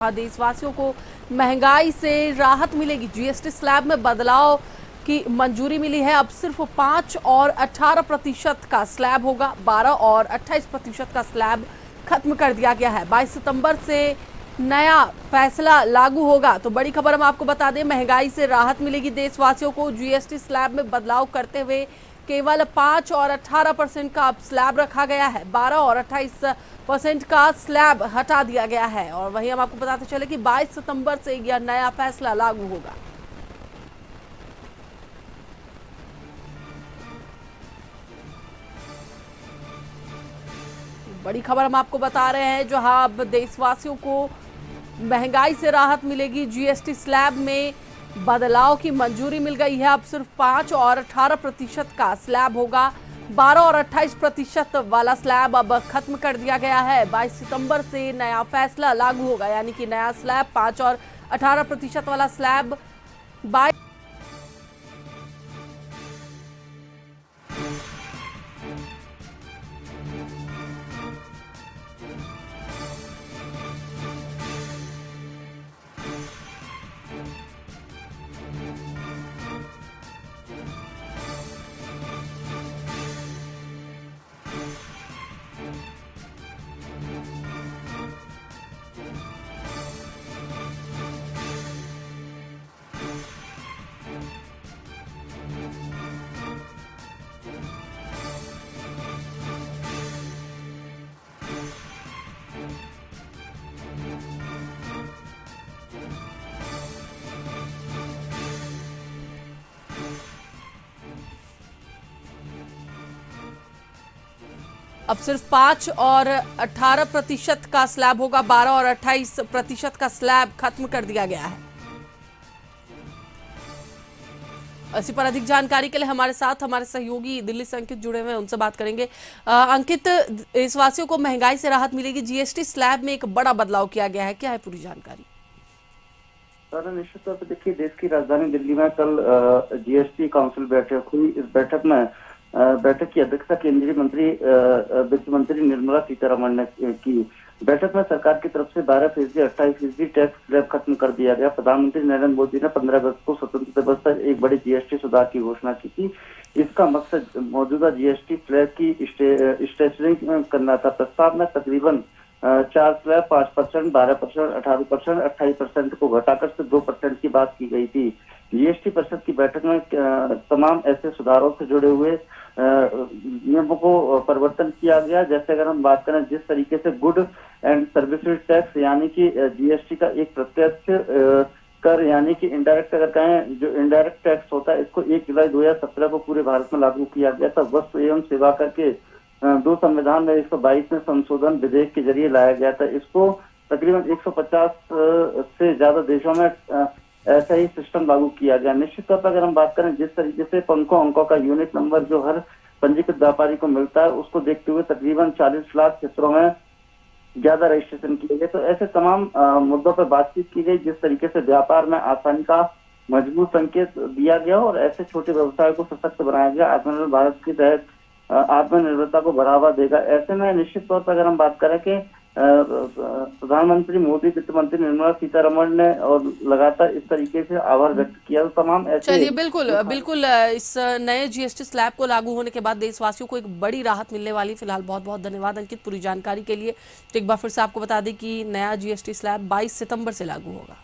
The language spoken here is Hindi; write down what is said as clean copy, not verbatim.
देशवासियों को महंगाई से राहत मिलेगी। जीएसटी स्लैब में बदलाव की मंजूरी मिली है। अब सिर्फ 5 और 18% का स्लैब होगा। 12 और 28% का स्लैब खत्म कर दिया गया है। 22 सितंबर से नया फैसला लागू होगा। तो बड़ी खबर हम आपको बता दें, महंगाई से राहत मिलेगी देशवासियों को। जीएसटी स्लैब में बदलाव करते हुए केवल 5 और 18% का स्लैब रखा गया है। 12 और 28% का स्लैब हटा दिया गया है। और वहीं हम आपको बताते चले कि 22 सितंबर से यह नया फैसला लागू होगा। बड़ी खबर हम आपको बता रहे हैं, जहां अब देशवासियों को महंगाई से राहत मिलेगी। जीएसटी स्लैब में बदलाव की मंजूरी मिल गई है। अब सिर्फ 5 और 18% का स्लैब होगा। 12 और 28% वाला स्लैब अब खत्म कर दिया गया है। 22 सितंबर से नया फैसला लागू होगा, यानी कि नया स्लैब 5 और 18% वाला स्लैब 22। अब सिर्फ 5 और 18% का स्लैब होगा। 12 और 28% का स्लैब खत्म कर दिया गया है। इसी पर अधिक जानकारी के लिए हमारे साथ हमारे सहयोगी दिल्ली से अंकित जुड़े हुए हैं, उनसे बात करेंगे। अंकित, देशवासियों को महंगाई से राहत मिलेगी। जीएसटी स्लैब में एक बड़ा बदलाव किया गया है, क्या है पूरी जानकारी? सर, निश्चित तौर पर देखिए, देश की राजधानी दिल्ली में कल जीएसटी काउंसिल बैठक हुई। इस बैठक की अध्यक्षता केंद्रीय मंत्री वित्त मंत्री निर्मला सीतारमण ने की। बैठक में सरकार की तरफ से 12%, 28% टैक्स स्लैब खत्म कर दिया गया। प्रधानमंत्री नरेंद्र मोदी ने 15 अगस्त को स्वतंत्रता दिवस पर एक बड़ी जीएसटी सुधार की घोषणा की थी। इसका मकसद मौजूदा जीएसटी स्लैब की स्ट्रेचनिंग करना था। प्रस्ताव में तकरीबन 4 स्लैब 5%, 12%, 18%, 28% को घटाकर से 2% की बात की गई थी। जीएसटी परिषद की बैठक में तमाम ऐसे सुधारों से जुड़े हुए नियमों को परिवर्तन किया गया। जैसे अगर हम बात करें, जिस तरीके से गुड एंड सर्विसेज टैक्स यानी कि जीएसटी का एक प्रत्यक्ष कर यानी कि इनडायरेक्ट अगर कहें, जो इनडायरेक्ट टैक्स होता है, इसको 1 जुलाई 2017 को पूरे भारत में लागू किया गया था। वस्तु एवं सेवा कर के 2 संविधान में 122 में संशोधन विधेयक के जरिए लाया गया था। इसको तकरीबन 150 से ज्यादा देशों में ऐसा ही सिस्टम लागू किया गया। निश्चित तौर पर अगर हम बात करें, जिस तरीके से पंखों अंकों का यूनिट नंबर जो हर पंजीकृत व्यापारी को मिलता है, उसको देखते हुए तकरीबन 40 लाख क्षेत्रों में ज्यादा रजिस्ट्रेशन किए गए। तो ऐसे तमाम मुद्दों पर बातचीत की गई, जिस तरीके से व्यापार में आसानी का मजबूत संकेत दिया गया और ऐसे छोटे व्यवसाय को सशक्त बनाया गया। आत्मनिर्भर भारत के तहत आत्मनिर्भरता को बढ़ावा देगा। ऐसे में निश्चित तौर पर अगर हम बात करें कि प्रधानमंत्री मोदी, वित्त मंत्री निर्मला सीतारमण ने और लगातार इस तरीके से आभार व्यक्त किया। तो तमाम ऐसे चलिए, बिल्कुल बिल्कुल, इस नए जीएसटी स्लैब को लागू होने के बाद देशवासियों को एक बड़ी राहत मिलने वाली। फिलहाल बहुत बहुत धन्यवाद अंकित पूरी जानकारी के लिए। तो एक बार फिर से आपको बता दें कि नया जीएसटी स्लैब 22 सितंबर से लागू होगा।